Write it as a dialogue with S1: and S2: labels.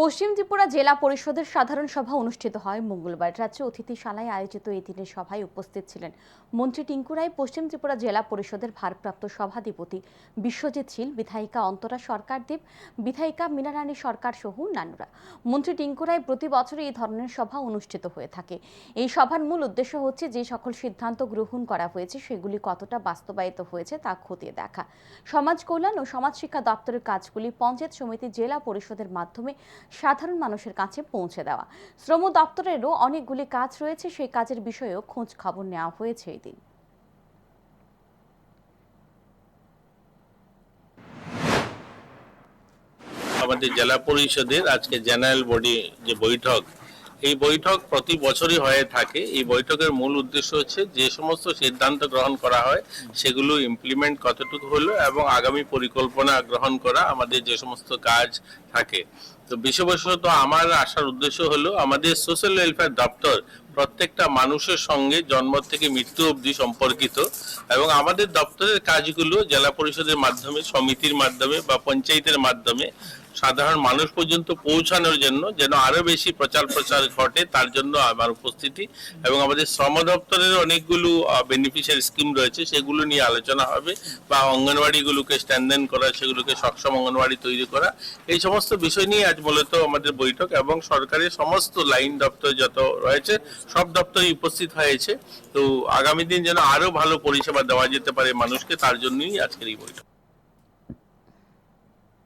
S1: পশ্চিম ত্রিপুরা জেলা পরিষদের সাধারণ সভা অনুষ্ঠিত হয় মঙ্গলবার। রাজ্য অতিথিশালায় আয়োজিত এই দিনের সভায় উপস্থিত ছিলেন মন্ত্রী টিঙ্কু রায়, পশ্চিম ত্রিপুরা জেলা পরিষদের ভারপ্রাপ্ত সভাধিপতি বিশ্বজিৎ শীল, বিধায়িকা অন্তরা সরকার দেব, বিধায়িকা মীনারানী সরকার সহ অন্যান্যরা। মন্ত্রী টিঙ্কু রায় প্রতি বছর এই ধরনের সভা অনুষ্ঠিত হয়ে থাকে। এই সভার মূল উদ্দেশ্য হচ্ছে যে সকল সিদ্ধান্ত গ্রহণ করা হয়েছে সেগুলি কতটা বাস্তবায়িত হয়েছে তা খতিয়ে দেখা। সমাজ কল্যাণ ও সমাজ শিক্ষা দপ্তরের কাজগুলি পঞ্চায়েত সমিতি, জেলা পরিষদের মাধ্যমে সাধারণ মানুষের কাছে পৌঁছে দেওয়া। শ্রম দপ্তরেরও অনেকগুলি কাজ রয়েছে, সেই কাজের বিষয়েও খোঁজ খবর নেওয়া হয়েছে এই দিন।
S2: আমাদের জেলা পরিষদের আজকে জেনারেল বডি যে বৈঠক, এই বৈঠক প্রতি বছরই হয়ে থাকে। এই বৈঠকের মূল উদ্দেশ্য হচ্ছে যে সমস্ত সিদ্ধান্ত গ্রহণ করা হয় সেগুলো ইমপ্লিমেন্ট কতটুকু হলো এবং আগামী পরিকল্পনা গ্রহণ করা আমাদের যে সমস্ত কাজ থাকে। তো বিশেষত আমার আসার উদ্দেশ্য হলো আমাদের সোশ্যাল ওয়েলফেয়ার দপ্তর প্রত্যেকটা মানুষের সঙ্গে জন্ম থেকে মৃত্যু অবধি সম্পর্কিত এবং আমাদের দপ্তরের কাজগুলো জেলা পরিষদের মাধ্যমে, সমিতির মাধ্যমে বা পঞ্চায়েতের মাধ্যমে সাধারণ মানুষ পর্যন্ত পৌঁছানোর জন্য যেন আরো বেশি প্রচার ঘটে, তার জন্য আমার উপস্থিতি। এবং আমাদের শ্রম দপ্তরের অনেকগুলো বেনিফিশিয়ারি স্কিম রয়েছে, সেগুলো নিয়ে আলোচনা হবে, বা অঙ্গনওয়াড়িগুলোকে স্ট্রেনথেন করা, সেগুলোকে সক্ষম অঙ্গনওয়াড়ি তৈরি করা, এই সমস্ত বিষয় নিয়ে আজ মূলত আমাদের বৈঠক। এবং সরকারের সমস্ত লাইন দপ্তর যত রয়েছে সব দপ্তরই উপস্থিত হয়েছে। তো আগামী দিন যেন আরো ভালো পরিষেবা দেওয়া যেতে পারে মানুষকে, তার জন্যই আজকের এই বৈঠক।